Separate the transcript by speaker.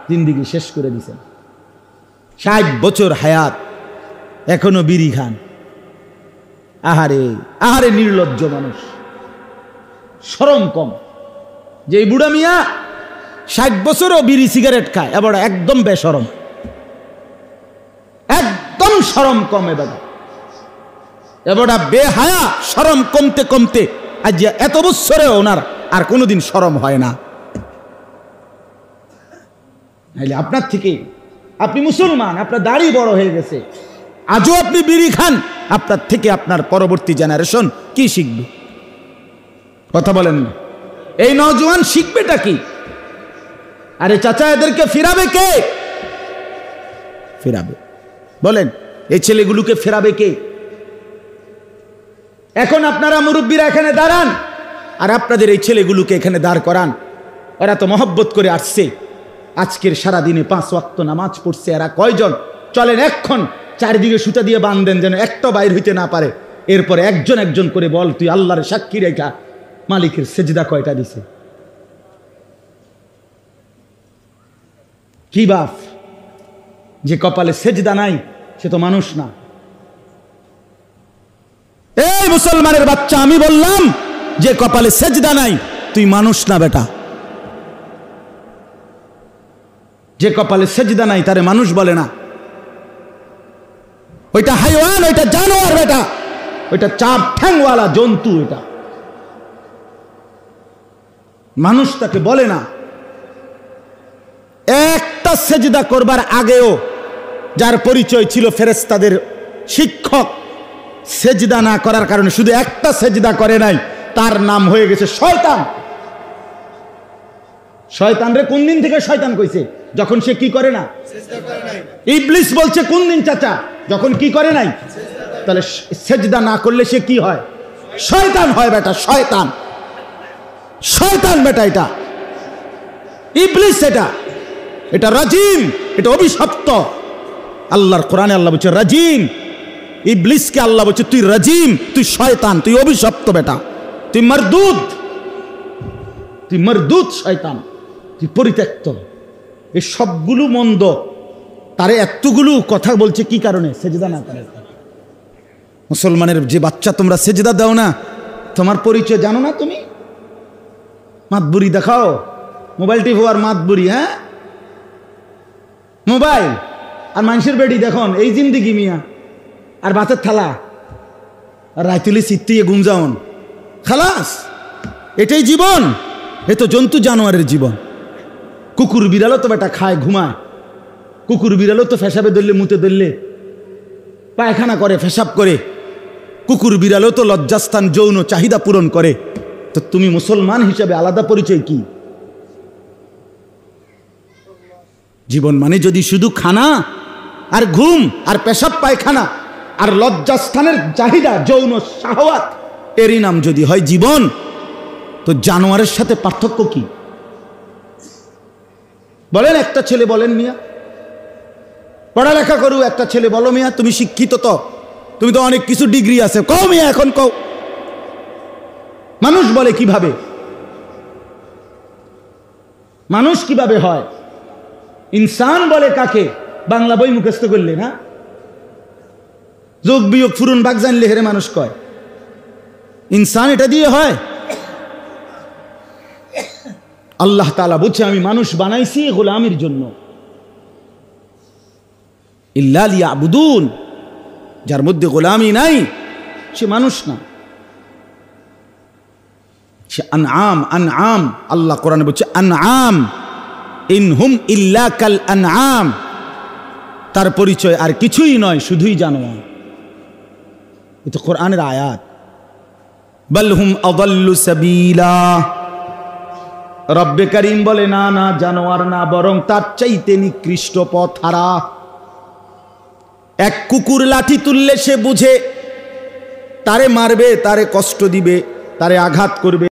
Speaker 1: জিন্দিগি শেষ করে দিয়েছেন। 60 বছর হায়াত, এখনো বিড়ি খান। আহারে আহারে নির্লজ্জ মানুষ, শরম কম। যে বুড়া মিয়া 60 বছরও বিড়ি সিগারেট খায়, এবার একদম বেশরম, একদম শরম কম। এবার বেহায়া, শরম কমতে কমতে আজ এত বছরে ওনার আর কোনোদিন শরম হয় না। আপনার থেকে, আপনি মুসলমান, আপনার দাড়ি বড় হয়ে গেছে, আজও আপনি বিড়ি খান, আপনার থেকে আপনার পরবর্তী জেনারেশন কি শিখবে? কথা বলেন না। এই নওজোয়ান শিখবেটা কি? আরে চাচা, এদেরকে ফিরাবে কে? ফিরাবে বলেন, এই ছেলেগুলোকে ফেরাবে কে? এখন আপনারা মুরব্বীরা এখানে দাঁড়ান, আর আপনাদের এই ছেলেগুলোকে এখানে দাঁড় করান। ওরা তো মহব্বত করে আসছে, আজকের সারাদিনে 5 ওয়াক্ত নামাজ পড়ছে। এরা কয়জন? চলেন এক্ষণ চারিদিকে সুতা দিয়ে বাঁধেন, যেন একটা বাইর হইতে না পারে। এরপরে একজন একজন করে বল, তুই আল্লাহর সাক্ষী রেখা মালিকের সেজদা কয়টা দিছে? কি বাপ, যে কপালে সেজদা নাই সে তো মানুষ না। এই মুসলমানের বাচ্চা, আমি বললাম যে কপালে সেজদা নাই তুই মানুষ না বেটা। যে কপালে সেজদা নাই তারে মানুষ বলে না। ওইটা হাইওয়ান, ওইটা জানোয়ার বেটা, ওইটা 4 ঠ্যাংওয়ালা জন্তু, ওইটা মানুষ তাকে বলে না। একটা সেজদা করবার আগেও যার পরিচয় ছিল ফেরেশতাদের শিক্ষক, সেজদা না করার কারণে শুধু একটা সেজদা করে নাই, তার নাম হয়ে গেছে শয়তান। শয়তান রে কোন দিন থেকে শয়তান কইছে? যখন সে কি করে না, সেজদা করে নাই। ইবলিস বলছে কোন দিন চাচা? যখন কি করে নাই। তাহলে সেজদা না করলে সে কি হয়? শয়তান হয় বেটা, শয়তান। শয়তান বেটা, এটা ইবলিস, এটা রাজিম, এটা অভিশপ্ত। আল্লাহর কোরআনে আল্লাহ বলছে রাজিম। ইবলিসকে আল্লাহ বলছে তুই রাজিম, তুই শয়তান, তুই অভিশপ্ত বেটা, তুই মারদুদ, তুই মারদুদ শয়তান, তুই পরিত্যক্ত। এই সবগুলো মন্দ, তারে এতগুলো কথা বলছে কি কারণে? সেজদা না করে। মুসলমানের যে বাচ্চা, তোমরা সেজদা দাও না, তোমার পরিচয় জানো না তুমি? মাতবুরি দেখাও, মোবাইল টিপো আর মাতবুরি। হ্যাঁ, মোবাইল আর মানুষের বেডি দেখুন, এই জিন্দিগি মিয়া। আর বাতের থালা আর রাইতুলি সিত্তিয়ে গুমজাউন, খালাস, এটাই জীবন। এ তো জন্তু জানোয়ারের জীবন। কুকুর বিড়ালও তো বেটা খায়, ঘুমায়। কুকুর বিড়ালও তো ফেসাবে ধরলে, মুতে ধরলে পায়খানা করে, ফেসাব করে। কুকুর বিড়ালও তো লজ্জাস্থান, যৌন চাহিদা পূরণ করে। তো তুমি মুসলমান হিসাবে আলাদা পরিচয় কি? জীবন মানে যদি শুধু খানা আর ঘুম আর পেশাব পায়খানা আর লজ্জাস্থানের চাহিদা, যৌন শাহওয়াত, এরই নাম যদি হয় জীবন, তো জানোয়ারের সাথে পার্থক্য কি? বলেন একটা ছেলে, বলেন মিয়া, পড়ালেখা করু একটা ছেলে, বলো মিয়া তুমি শিক্ষিত, তো তুমি তো অনেক কিছু ডিগ্রি আছে, কও মিয়া, এখন কও। মানুষ বলে কিভাবে? মানুষ কিভাবে হয়? ইনসান বলে কাকে? বাংলা বই মুখস্থ করলে না, যোগ বিয়োগ ফুরুন বাগ জানলে হেরে মানুষ কয়। ইনসান এটা দিয়ে হয়? আল্লাহ তাআলা বলছে আমি মানুষ বানাইছি গোলামির জন্য। ইল্লা লিয়াবুদুন, যার মধ্যে গোলামি নাই সে মানুষ না, সে আনআম। আনআম, আল্লাহ কোরআনে বলছে আনআম, ইনহুম ইল্লা কাল আনআম। তার পরিচয় আর কিছুই নয়, শুধুই জানোয়ার। এটা কোরআনের আয়াত। বাল হুম আযাল্লু সাবিলা। রব্বে কারীম বলে না না, জানোয়ার না, বরং তার চাইতে নিকৃষ্ট পথ হারা। এক কুকুর লাঠি তুললে সে বুঝে তারে মারবে, তারে কষ্ট দিবে, তারে আঘাত করবে।